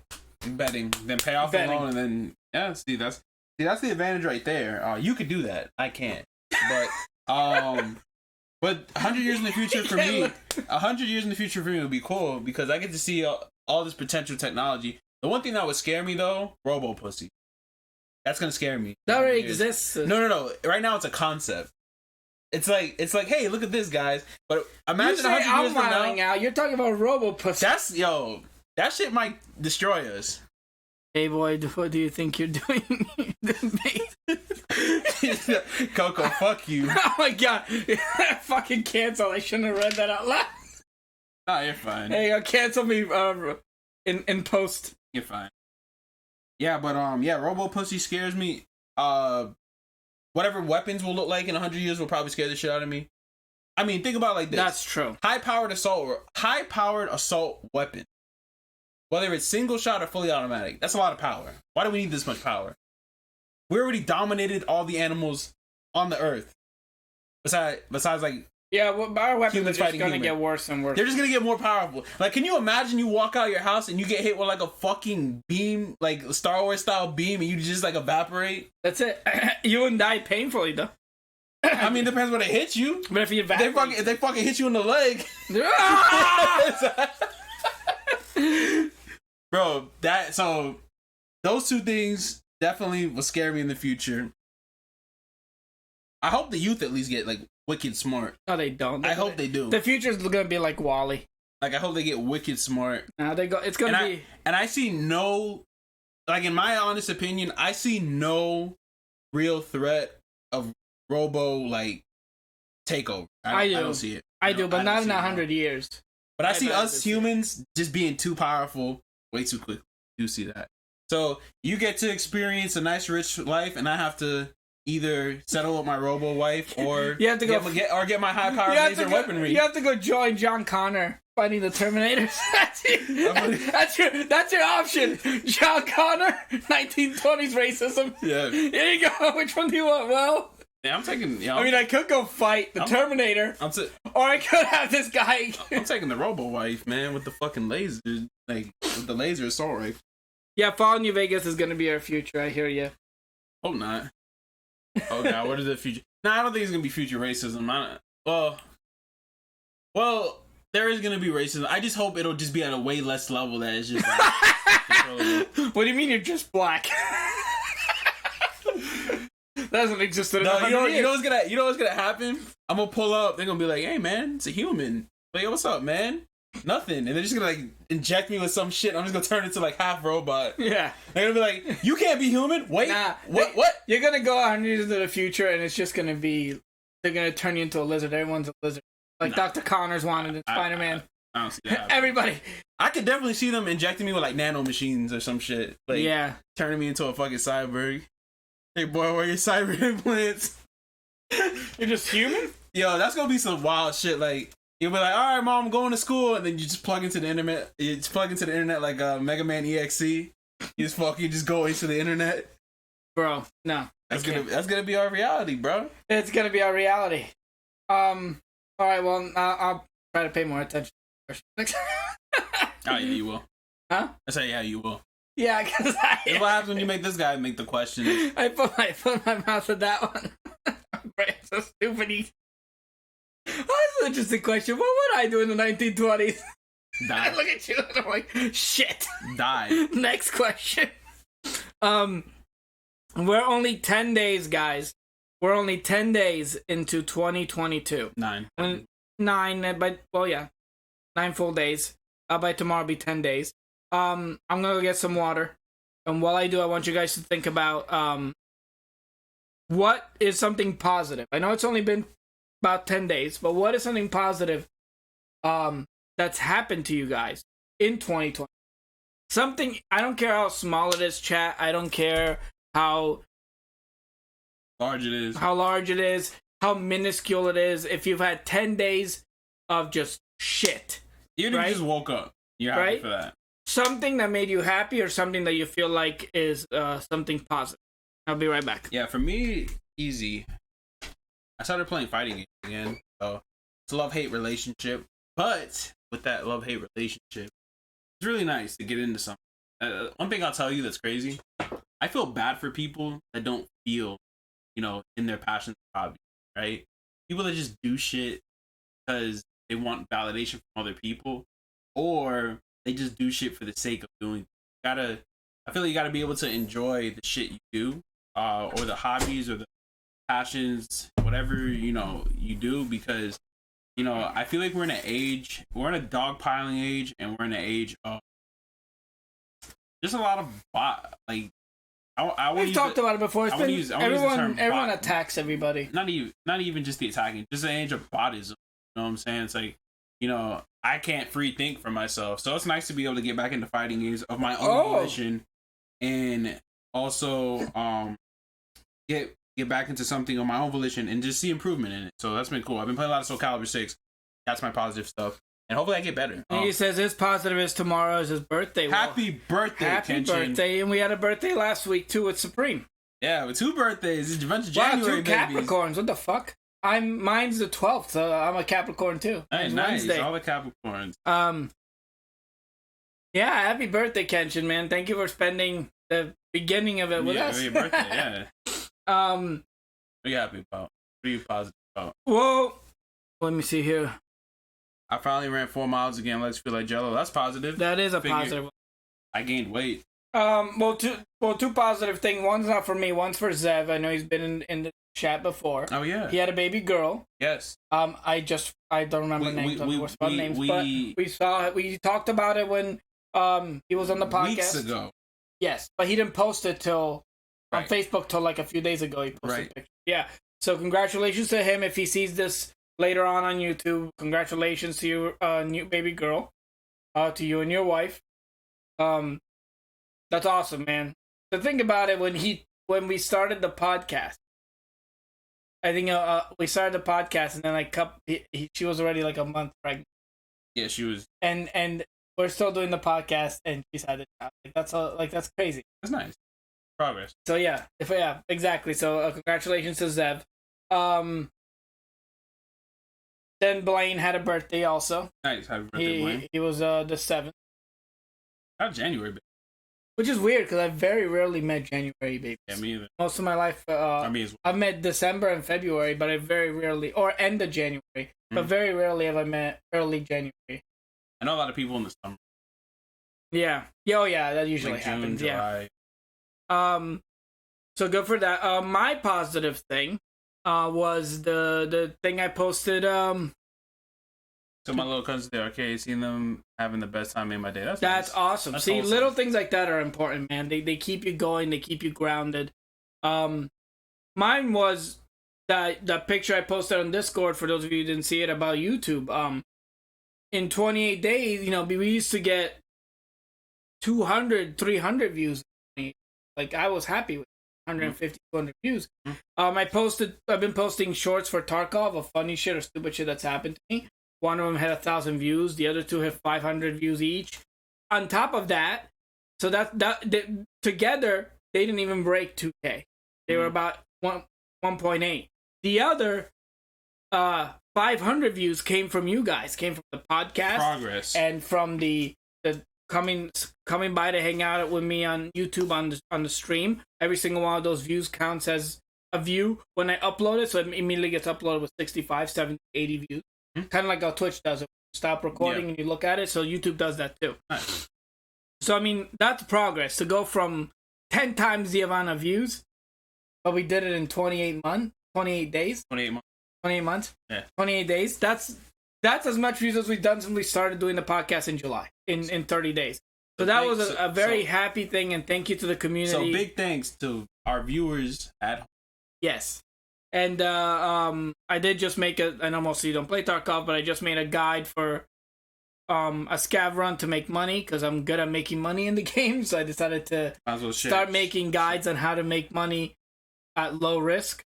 betting, then pay off Betting. the loan, and then see that's the advantage right there. You could do that. I can't, but 100 years in the future for me, 100 years in the future for me would be cool because I get to see all this potential technology. The one thing that would scare me though, Robo Pussy. That's gonna scare me. That already 100 years. exists. No. Right now it's a concept. It's like, hey, look at this, guys. But You imagine say 100 I'm years from wilding now. out. You're talking about RoboPussy. That shit might destroy us. Hey boy, what do you think you're doing? Coco, fuck you. Oh my god. Fucking cancel. I shouldn't have read that out loud. Nah, you're fine. Hey, cancel me in post. You're fine. Yeah, but Robo Pussy scares me. Whatever weapons will look like in 100 years will probably scare the shit out of me. I mean, think about it like this. That's true. High-powered assault weapon. Whether it's single shot or fully automatic, that's a lot of power. Why do we need this much power? We already dominated all the animals on the earth. Besides like, Yeah, well, our weapons are Humans just fighting gonna human. get worse and worse. they're just gonna get more powerful. Like, can you imagine you walk out your house and you get hit with like a fucking beam, like Star Wars style beam, and you just like evaporate? That's it. You wouldn't die painfully though. I mean, depends when they hit you. But if you If they fucking hit you in the leg, bro. Those two things definitely will scare me in the future. I hope the youth at least get like wicked smart. No, they don't. I hope they do. The future's gonna be like Wall-E. Like I hope they get wicked smart. No, they go. It's gonna be. And I see no, like in my honest opinion, I see no real threat of Robo like takeover. I don't see it. I do, but not in 100 years. But I see us humans just being too powerful way too quickly. Do see that. So you get to experience a nice rich life, and I have to either settle with my Robo wife or you have to get my high powered laser weaponry. You have to go join John Connor fighting the Terminators. That's your option. John Connor, 1920s racism. Yeah. Here you go. Which one do you want? Well, yeah, I'm taking. You know, I mean, I could go fight the Terminator, or I could have this guy. I'm taking the Robo wife, man, with the fucking laser, like with the laser assault rifle. Yeah, Fallout New Vegas is gonna be our future. I hear you. Hope not. Oh god, what is the future? No, I don't think it's gonna be future racism. Well, there is gonna be racism. I just hope it'll just be at a way less level that it's just. Like, what do you mean you're just black? That doesn't exist in no, you know what's gonna happen? I'm gonna pull up. They're gonna be like, "Hey, man, it's a human." Like, what's up, man? Nothing. And they're just gonna like inject me with some shit. I'm just gonna turn into like half robot. Yeah. They're gonna be like, "You can't be human." Wait, what? You're gonna go 100 years into the future, and it's just gonna be they're gonna turn you into a lizard. Everyone's a lizard, like Dr. Connors wanted in Spider-Man. I don't see that. Everybody. I could definitely see them injecting me with like nano machines or some shit. Like, yeah, turning me into a fucking cyborg. Hey boy, where are your cyber implants? You're just human? Yo, that's gonna be some wild shit. Like, you'll be like, all right, mom, I'm going to school, and then you just plug into the internet. You just plug into the internet like Mega Man EXE. You just go into the internet. Bro, no. That's gonna be our reality, bro. It's gonna be our reality. All right, well, I'll try to pay more attention to the question. Oh yeah, you will. Huh? I say yeah, you will. Yeah, because what happens when you make this guy make the question? I put my mouth in that one. It's so stupid. That's an interesting question. What would I do in the 1920s? Die. I look at you and I'm like, shit. Die. Next question. We're only 10 days, guys. We're only 10 days into 2022. 9. 9, but, well, yeah. 9 full days. By tomorrow, it'll be 10 days. I'm gonna go get some water. And while I do, I want you guys to think about, what is something positive? I know it's only been about 10 days, but what is something positive, that's happened to you guys in 2020? Something, I don't care how small it is, chat. I don't care how large it is. How minuscule it is. If you've had 10 days of just shit. Even if you just woke up, you're happy for that. Something that made you happy or something that you feel like is something positive. I'll be right back. Yeah, for me, easy. I started playing fighting games again. So it's a love-hate relationship. But with that love-hate relationship, it's really nice to get into something. One thing I'll tell you that's crazy, I feel bad for people that don't feel, in their passion hobby, right? People that just do shit because they want validation from other people, or they just do shit for the sake of doing. I feel like you gotta be able to enjoy the shit you do, or the hobbies or the passions, whatever you do, because I feel like we're in a dogpiling age, and we're in an age of there's a lot of We've talked about it before. It's been, everyone bot, attacks everybody. Not even just the attacking, just an age of botism. You know what I'm saying? It's like, I can't free think for myself. So it's nice to be able to get back into fighting games of my own volition, and also get back into something on my own volition and just see improvement in it. So that's been cool. I've been playing a lot of Soul Calibur 6. That's my positive stuff. And hopefully I get better. And he says his positive is tomorrow is his birthday. Happy birthday, Happy birthday. And we had a birthday last week, too, with Supreme. Yeah, with 2 birthdays. It's a bunch of January babies. Capricorns. What the fuck? Mine's the 12th, so I'm a Capricorn, too. Hey, nice. Wednesday. All the Capricorns. Yeah, happy birthday, Kenshin, man. Thank you for spending the beginning of it with us. Your birthday, yeah. What are you happy about? What are you positive about? Well, let me see here. I finally ran 4 miles again. Let's feel like Jello. That's positive. That is a Figure- positive. I gained weight. Two positive thing. One's not for me. One's for Zev. I know he's been in the chat before. Oh yeah. He had a baby girl. Yes. I don't remember names. But we talked about it when he was on the podcast Weeks ago. Yes, but he didn't post it till on Right. Facebook till like a few days ago. He posted Right. a picture. Yeah. So congratulations to him if he sees this later on YouTube. Congratulations to your new baby girl, to you and your wife. That's awesome, man. To think about it, when we started the podcast, I think we started the podcast and then like she was already like a month pregnant. Yeah, she was. And we're still doing the podcast and she's had it now. That's crazy. That's nice. Progress. So yeah, exactly. So congratulations to Zev. Then Blaine had a birthday also. Nice. Happy birthday, Blaine. He was the 7th. How January been? Which is weird because I very rarely met January babies. Yeah, me either. Most of my life, I mean, as well. I've met December and February, but I very rarely, or end of January, but very rarely have I met early January. I know a lot of people in the summer. Yeah. Oh yeah, that usually Like June, happens. July. Yeah. So good for that. My positive thing, was the thing I posted. So my little cousins at the arcade, seeing them having the best time in my day. That's nice. Awesome. That's See, awesome. little things like that are important, man. They keep you going. They keep you grounded. Mine was that picture I posted on Discord, for those of you who didn't see it, about YouTube. In 28 days, we used to get 200, 300 views. Like, I was happy with 150, 200 views. I've been posting shorts for Tarkov of funny shit or stupid shit that's happened to me. One of them had 1,000 views. The other two had 500 views each. On top of that, so together they didn't even break 2K. They were about 1.8. The other 500 views came from you guys. Came from the podcast. Progress. And from the coming by to hang out with me on YouTube on the stream. Every single one of those views counts as a view when I upload it, so it immediately gets uploaded with 65, 70, 80 views. Kind of like how Twitch does it. Stop recording and you look at it, so YouTube does that too. Nice. So, I mean, that's progress. To go from 10 times the amount of views, but we did it in 28 days. 28 months? Yeah. 28 days. That's as much views as we've done since we started doing the podcast in July, in 30 days. So that was a very happy thing, and thank you to the community. So big thanks to our viewers at home. Yes. And I did just make I know most of you don't play Tarkov, but I just made a guide for a scav run to make money, because I'm good at making money in the game. So I decided to start making guides on how to make money at low risk.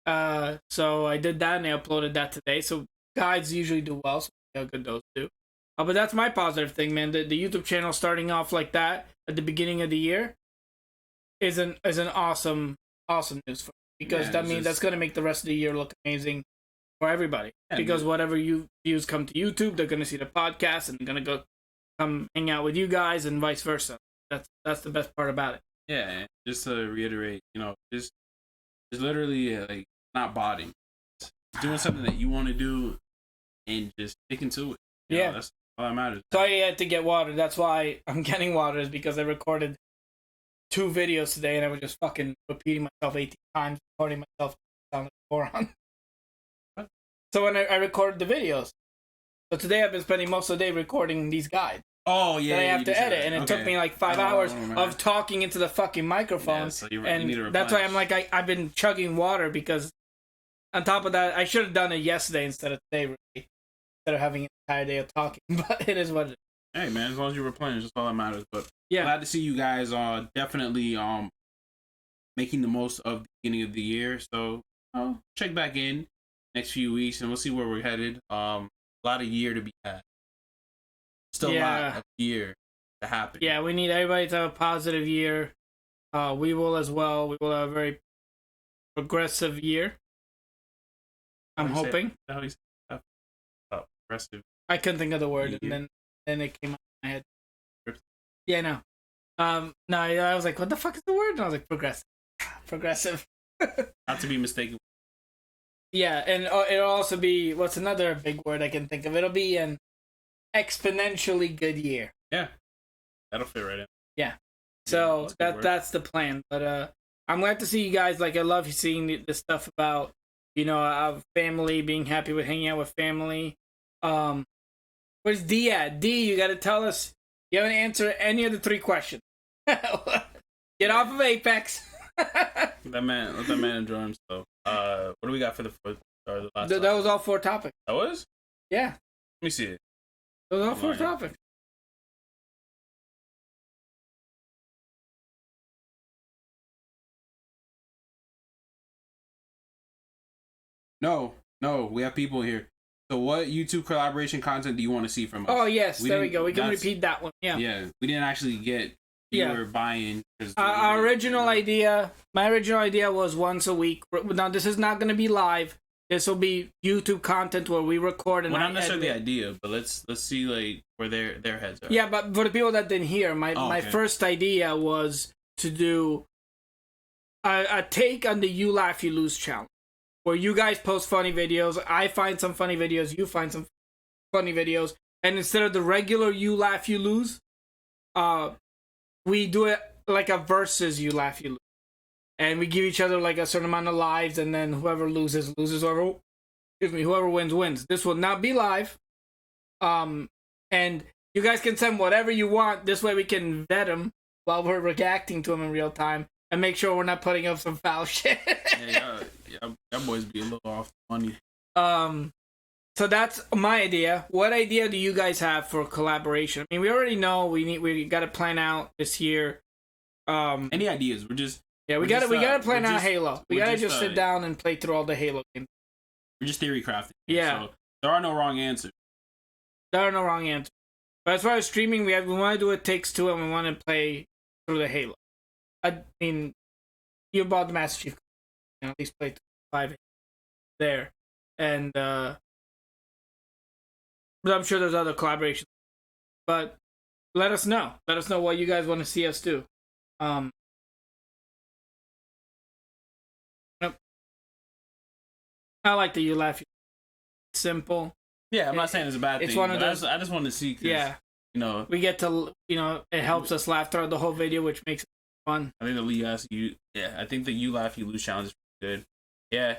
So I did that and I uploaded that today. So guides usually do well, so see how good those do. But that's my positive thing, man. The YouTube channel starting off like that at the beginning of the year is an awesome news for me. Because that means that's going to make the rest of the year look amazing for everybody. Yeah, because whatever views come to YouTube, they're going to see the podcast and they're going to come hang out with you guys and vice versa. That's the best part about it. Yeah, and just to reiterate, just literally like not botting. Just doing something that you want to do and just sticking to it. You know, that's all that matters. Sorry I had to get water. That's why I'm getting water, is because I recorded 2 videos today and I was just fucking repeating myself 18 times, recording myself sound like a moron. What? So when I recorded the videos. So today I've been spending most of the day recording these guides. Oh, yeah. That I have to edit, and it took me like 5 hours of talking into the fucking microphone. Yeah, so you and need to that's why I'm like, I've been chugging water, because on top of that, I should have done it yesterday instead of today, really. Instead of having an entire day of talking, but it is what it is. Hey man, as long as you replenish, that's all that matters. But yeah, glad to see you guys definitely making the most of the beginning of the year. So check back in next few weeks and we'll see where we're headed. A lot of year to be had. Still a lot of year to happen. Yeah, we need everybody to have a positive year. We will as well. We will have a very progressive year. I'm hoping. How do you say progressive? I couldn't think of the word, and then it came out in my head. Yeah, no. No, I was like, what the fuck is the word? And I was like, progressive. Progressive. Not to be mistaken. Yeah, and it'll also be, what's another big word I can think of? It'll be an exponentially good year. Yeah, that'll fit right in. Yeah, so Yeah, that's the plan. But I'm glad to see you guys. Like, I love seeing the stuff about, family, being happy with hanging out with family. Where's D at? D, you got to tell us. You haven't answered any of the 3 questions. Get off of Apex. Let that man enjoy himself. What do we got for the last? That was all 4 topics. That was? Yeah. Let me see it. Those are all 4 topics. No, we have people here. So what YouTube collaboration content do you want to see from us? Oh, yes, there we go. We can repeat that one. Yeah. Yeah, we didn't actually get viewer buy-in. My original idea was once a week. Now, this is not going to be live. This will be YouTube content where we record and well, not necessarily the idea, but let's see like where their heads are. Yeah, but for the people that didn't hear, my first idea was to do a take on the You Laugh You Lose challenge, where you guys post funny videos, I find some funny videos, you find some funny videos, and instead of the regular You Laugh You Lose, we do it like a versus You Laugh You Lose. And we give each other like a certain amount of lives, and then whoever loses. Whoever wins. This will not be live. And you guys can send whatever you want. This way we can vet them while we're reacting to them in real time and make sure we're not putting up some foul shit. Yeah, that boys be a little off the money. So that's my idea. What idea do you guys have for collaboration? I mean, we already know we got to plan out this year. Any ideas? We gotta plan out Halo. We gotta just sit down and play through all the Halo games. We're just theory crafting. Yeah. So there are no wrong answers. There are no wrong answers. But as far as streaming, we want to do It Takes Two, and we want to play through the Halo. I mean, you bought the Master Chief, at least play 5 there, and but I'm sure there's other collaborations. But let us know. Let us know what you guys want to see us do. I like the You Laugh. Simple. Yeah, I'm not saying it's a bad thing. It's one of those. I just want to see. Yeah. We get to, it helps us laugh throughout the whole video, which makes it fun. I think I think the You Laugh You Lose challenge is good. Yeah,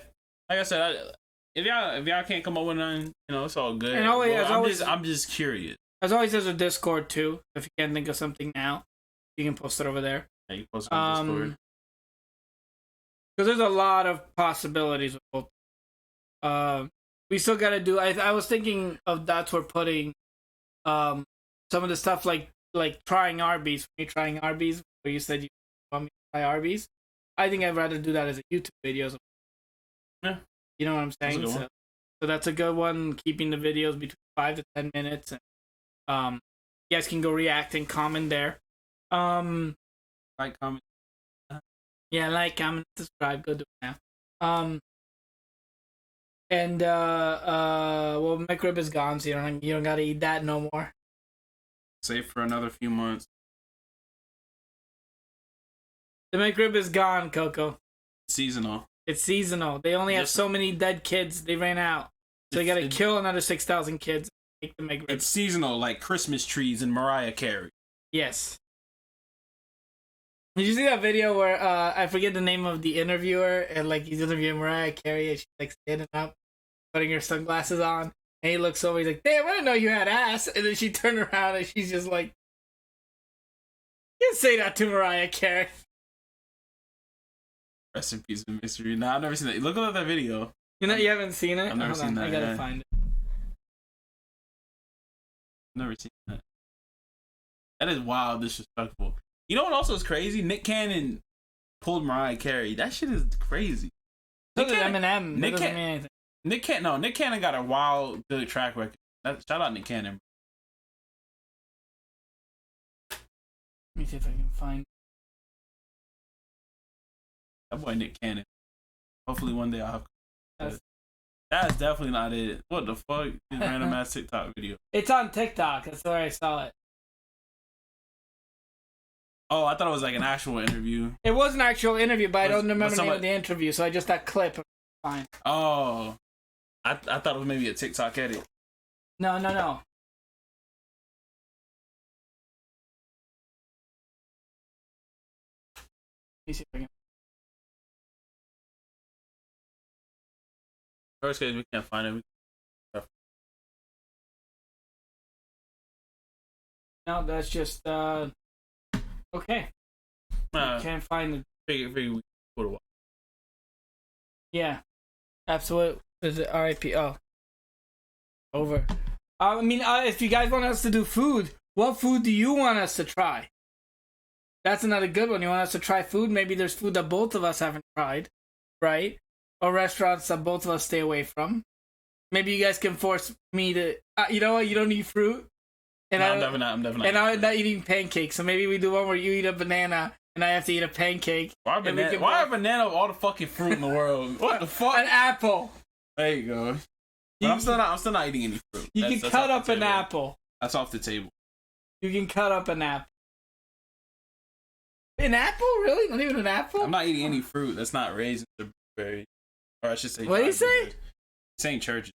like I said, if y'all can't come up with none, it's all good. And I'm just curious. As always, there's a Discord too. If you can't think of something now, you can post it over there. Yeah, you post it on Discord. Because there's a lot of possibilities with both. We still gotta do. I was thinking of that's where putting, some of the stuff like trying Arby's. Me trying Arby's, where you said you want me to try Arby's. I think I'd rather do that as a YouTube video. Yeah, you know what I'm saying. So that's a good one. Keeping the videos between 5 to 10 minutes, and you guys can go react and comment there. Like, comment. Yeah, like, comment, subscribe. Go do it now. And well, McRib is gone, so you don't gotta eat that no more. Safe for another few months. The McRib is gone, Coco. Seasonal. It's seasonal. They only have so many dead kids. They ran out, so they gotta kill another 6,000 kids. And make the McRib. It's seasonal, like Christmas trees and Mariah Carey. Yes. Did you see that video where I forget the name of the interviewer, and like he's interviewing Mariah Carey, and she's like standing up, putting her sunglasses on, and he looks over, he's like, "Damn, I didn't know you had ass," and then she turned around and she's just like, "You can't say that to Mariah Carey." Rest in peace of mystery. Nah, I've never seen that. Look at that video. You haven't seen it? I've never seen that. I gotta find it. Never seen that. That is wild, disrespectful. You know what also is crazy? Nick Cannon pulled Mariah Carey. That shit is crazy. Look at Eminem. Nick Cannon got a wild, good track record. Shout out Nick Cannon. Let me see if I can find that boy Nick Cannon. Hopefully one day I'll have. That's definitely not it. What the fuck? This random ass TikTok video. It's on TikTok. That's where I saw it. Oh, I thought it was like an actual interview. It was an actual interview, but I don't remember the name of the interview, so I just that clip. fine. Oh, I thought it was maybe a TikTok edit. No. Let me see if I can. First case, we can't find it. No, that's just okay. Can't find the. Figure we put a while. Yeah, absolutely. Is it R.I.P.? Oh, over. I mean, if you guys want us to do food, what food do you want us to try? That's another good one. You want us to try food? Maybe there's food that both of us haven't tried, right? Or restaurants that both of us stay away from. Maybe you guys can force me to. You know what? You don't eat fruit. And No, I'm definitely not. And I'm not eating pancakes. So maybe we do one where you eat a banana and I have to eat a pancake. Why a banana of all the fucking fruit in the world? What the fuck? An apple. There you go. But I'm still not eating any fruit. You can cut up an apple. That's off the table. You can cut up an apple. An apple? Really? Not even an apple? I'm not eating any fruit that's not raisins or berries. Or I should say. What do you say? Saying churches.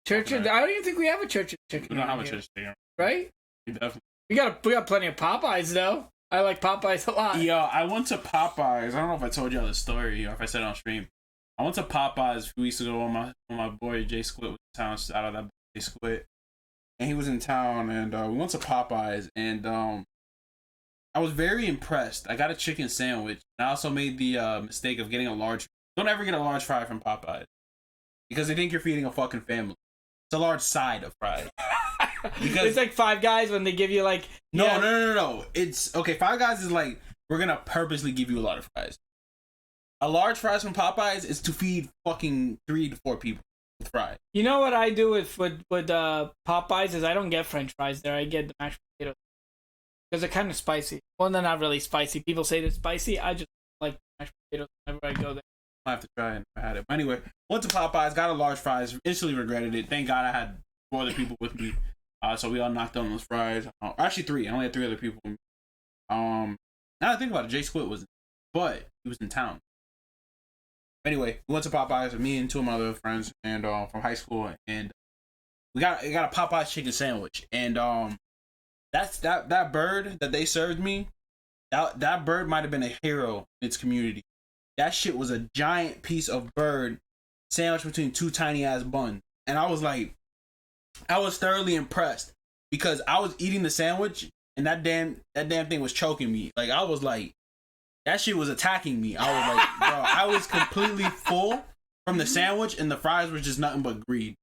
Church. I don't even think we have a church chicken. We don't have a church chicken. Right? We definitely. We got plenty of Popeyes though. I like Popeyes a lot. Yo, I went to Popeyes. I don't know if I told y'all the story or if I said it on stream. I went to Popeyes a few weeks ago when my boy Jay Squid was in town. Shout out that Jay Squid. And he was in town, and we went to Popeyes, and I was very impressed. I got a chicken sandwich. And I also made the mistake of getting a large. Don't ever get a large fry from Popeyes because they think you're feeding a fucking family. It's a large side of fries. Because it's like Five Guys when they give you like no. It's okay. Five Guys is like we're gonna purposely give you a lot of fries. A large fries from Popeyes is to feed fucking 3 to 4 people with fries. You know what I do with Popeyes is I don't get French fries there. I get the mashed potatoes because they're kind of spicy. Well, they're not really spicy. People say they're spicy. I just like mashed potatoes whenever I go there. I have to try it. I had it. But anyway, went to Popeyes, got a large fries, instantly regretted it. Thank God I had 4 other people with me. So we all knocked on those fries. Actually 3. I only had 3 other people. Now that I think about it, Jay Squid was, but he was in town. Anyway, we went to Popeyes with me and 2 of my other friends and from high school, and we got a Popeyes chicken sandwich. And that's that bird that they served me. That bird might have been a hero in its community. That shit was a giant piece of bird sandwiched between 2 tiny ass buns. And I was thoroughly impressed because I was eating the sandwich and that damn thing was choking me. Like I was like, that shit was attacking me. I was like, bro, I was completely full from the sandwich and the fries were just nothing but greed.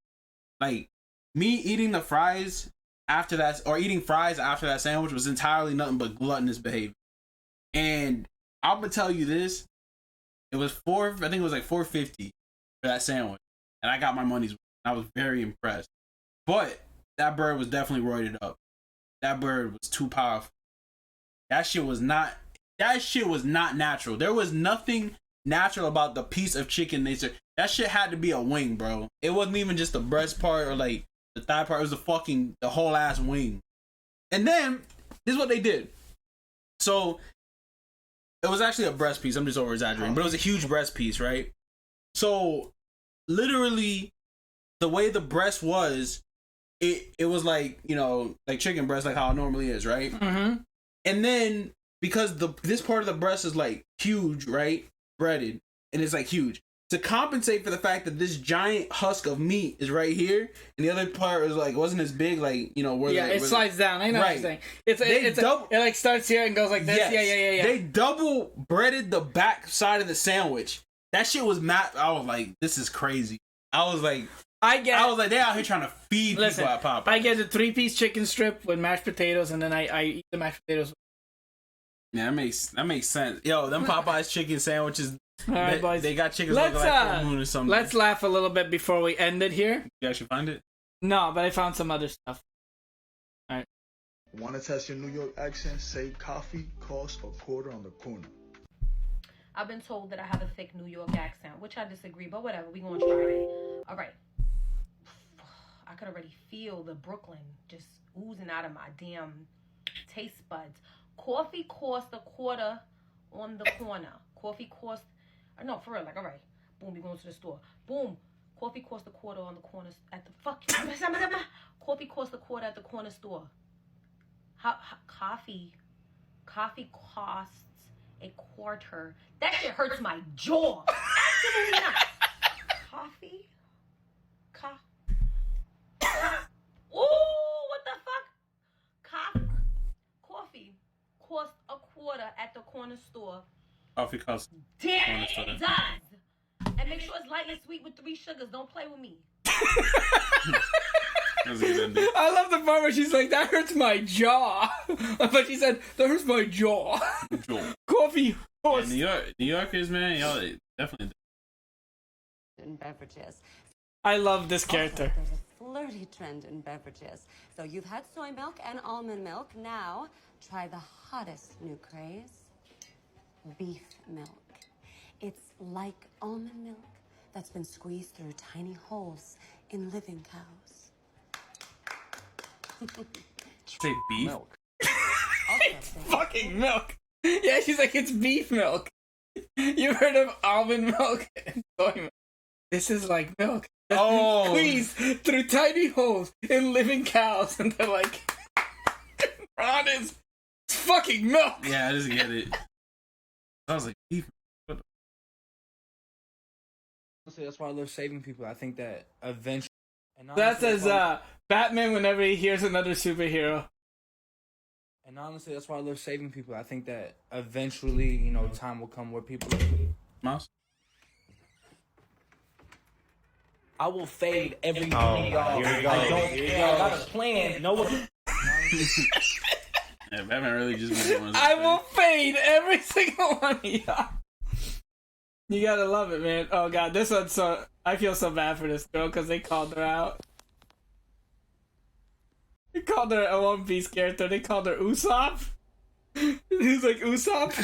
Like me eating the fries after that, or eating fries after that sandwich was entirely nothing but gluttonous behavior. And I'm gonna tell you this. It was I think it was like $4.50 for that sandwich. And I got my money's worth. I was very impressed. But that bird was definitely roided up. That bird was too powerful. That shit was not natural. There was nothing natural about the piece of chicken they served. That shit had to be a wing, bro. It wasn't even just the breast part or like the thigh part. It was the whole ass wing. And then, this is what they did. So, it was actually a breast piece. I'm just over exaggerating, but it was a huge breast piece, right? So, literally, the way the breast was, it was like, you know, like chicken breast, like how it normally is, right? Mm-hmm. And then because this part of the breast is like huge, right? Breaded, and it's like huge. To compensate for the fact that this giant husk of meat is right here, and the other part is like wasn't as big, like you know where it slides down. I know what you're saying. It like starts here and goes like this. Yes, Yeah. They double breaded the back side of the sandwich. That shit was mad. I was like, this is crazy. I was like, they out here trying to feed people at Popeyes. I get a 3-piece chicken strip with mashed potatoes, and then I eat the mashed potatoes. Yeah, that makes sense. Yo, them Popeyes chicken sandwiches. All right, boys. They got chickens like full moon or something. Let's laugh a little bit before we end it here. You actually find it? No, but I found some other stuff. All right. Want to test your New York accent? Say coffee costs $0.25 on the corner. I've been told that I have a thick New York accent, which I disagree, but whatever. We gonna try it. All right. I could already feel the Brooklyn just oozing out of my damn taste buds. Coffee costs $0.25 on the corner. Coffee costs, no, for real, like, all right. Boom, you going to the store. Boom, coffee costs a quarter on the corner at the coffee costs a quarter at the corner store. Coffee costs a quarter. That shit hurts my jaw. Absolutely not. Coffee. Ooh, what the fuck? Coffee costs a quarter at the corner store. Coffee costs. Damn it, it does. And make sure it's light and sweet with 3 sugars. Don't play with me. I love the part where she's like, that hurts my jaw. But she said, that hurts my jaw. Coffee. Yeah, New Yorkers, man, y'all definitely. In beverages. I love this character. Also, there's a flirty trend in beverages. So you've had soy milk and almond milk. Now try the hottest new craze, beef milk. It's like almond milk that's been squeezed through tiny holes in living cows. Say beef? Milk. Fucking milk. Yeah, she's like, it's beef milk. You've heard of almond milk and soy milk. This is like milk. Oh. Squeezed through tiny holes in living cows. And they're like, Ron is fucking milk. Yeah, I just get it. I was like, beef. That's why I love saving people. I think that eventually... That says Batman whenever he hears another superhero. And honestly, that's why I love saving people. I think that eventually, you know, time will come where people... Mouse? I will fade every Oh, y'all. here we go. I don't Here we care. I go. got a plan. No one... Yeah, Batman really just been doing I will fade every single one of y'all. You gotta love it, man. Oh god, this one's so... I feel so bad for this girl because they called her out. They called her a One Piece character. They called her Usopp. He's like, Usopp?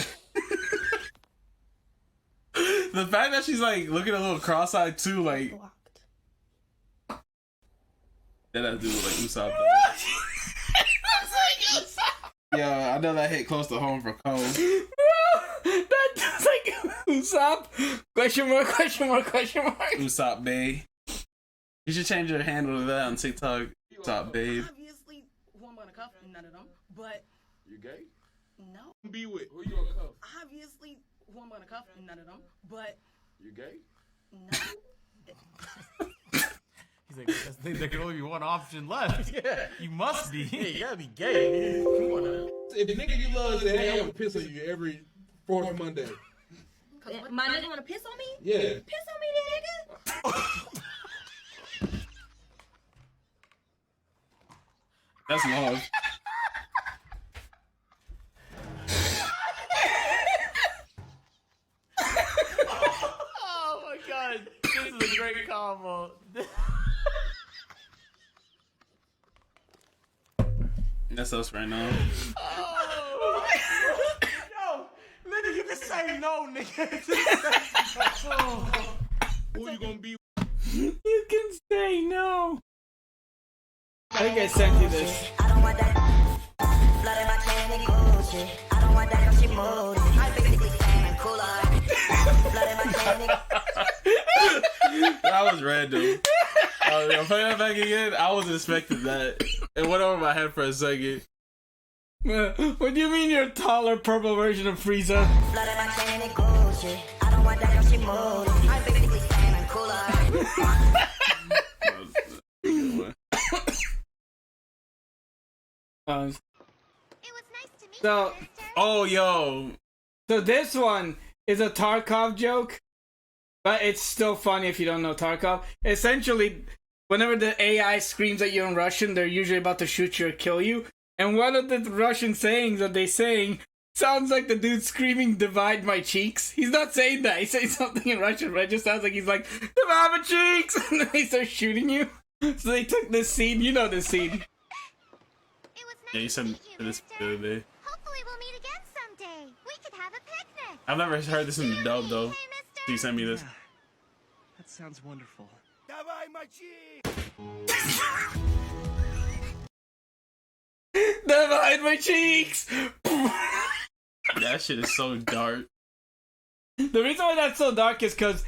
The fact that she's like looking a little cross-eyed too, like... That has to do with like Usopp though. Yeah, I know that hit close to home for Cole. That does like Usopp? Question mark, question mark, question mark. Usopp Babe. You should change your handle to that on TikTok. Usopp Babe. Obviously, who I'm gonna cuff? None of them. But You gay? no. Be with. Who you gonna cuff? Obviously, who I'm gonna cuff? None of them. But You gay? no. He's like, there can only be one option left. Yeah. You must be. Yeah, you gotta be gay. Come on now. If the nigga you love say, hey, I'm gonna piss on you every fourth Monday. My nigga wanna piss on me? Yeah. Piss on me, nigga. That's love. Oh my god. This is a great combo. That's us right now. Oh. Yo, nigga, you can say no, nigga. Who you gonna be? You can say no. I think I sent you this. I don't want that. Blood in my candy Gucci. I don't want that. She moody. I basically and cooler. Blood in my candy. That was random. I'm playing that back again. I wasn't expecting that. It went over my head for a second. What do you mean you're a taller purple version of Frieza? Blood in my candy Gucci. I don't want that. She moody. I basically and cooler. So, oh, yo. So this one is a Tarkov joke, but it's still funny if you don't know Tarkov. Essentially, whenever the AI screams at you in Russian, they're usually about to shoot you or kill you. And one of the Russian sayings that they saying sounds like the dude screaming, "Divide my cheeks." He's not saying that. He's saying something in Russian, but it just sounds like he's like, "Divide my cheeks," and then he starts shooting you. So they took this scene. You know this scene. Yeah, you sent this the other day. Hopefully we'll meet again someday. We could have a picnic. I've never heard this in the dub though. So you sent me this. That sounds wonderful. Divide my cheeks. That shit is so dark. The reason why that's so dark is because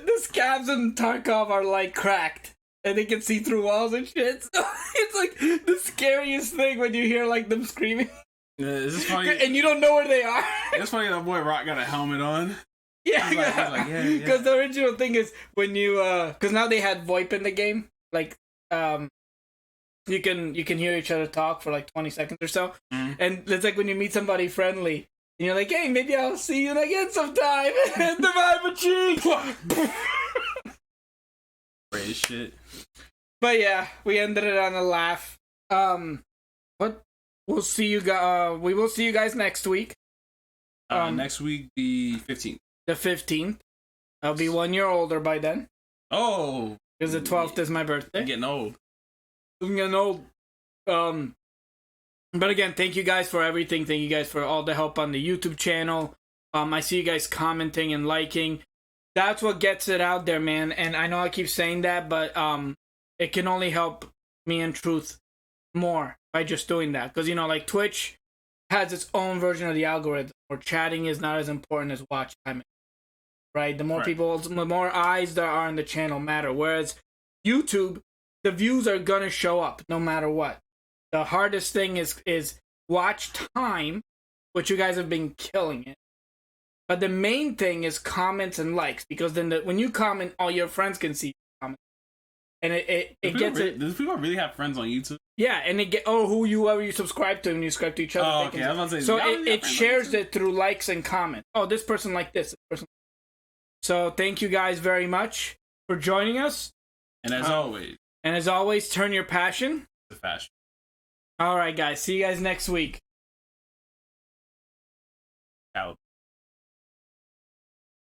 the scabs and Tarkov are like cracked. And they can see through walls and shit. So it's like the scariest thing when you hear like them screaming. Yeah, is this funny? And you don't know where they are. It's funny that boy Rock got a helmet on. Yeah, yeah. Because the original thing is when you because now they had VoIP in the game. Like you can hear each other talk for like 20 seconds or so. And it's like when you meet somebody friendly and you're like, hey, maybe I'll see you again sometime. And divide my cheek. Great shit. But yeah, we ended it on a laugh. What? We'll see you guys. We will see you guys next week. Next week, the 15th. The 15th. I'll be 1 year older by then. Oh, because the 12th is my birthday. I'm getting old. I'm getting old. But again, thank you guys for everything. Thank you guys for all the help on the YouTube channel. I see you guys commenting and liking. That's what gets it out there, man. And I know I keep saying that, but it can only help me and Truth more by just doing that. Because, you know, like Twitch has its own version of the algorithm where chatting is not as important as watch time. Right? The more people, the more eyes there are on the channel matter. Whereas YouTube, the views are going to show up no matter what. The hardest thing is watch time, which you guys have been killing it. But the main thing is comments and likes, because then when you comment, all your friends can see your comments. And it gets it. Does people really have friends on YouTube? Yeah, and it get whoever you subscribe to, and you subscribe to each other. Oh, okay. I was about to say, so it shares it through likes and comments. Oh, this person liked this. So thank you guys very much for joining us. And as always, turn your passion to fashion. All right, guys. See you guys next week. Out.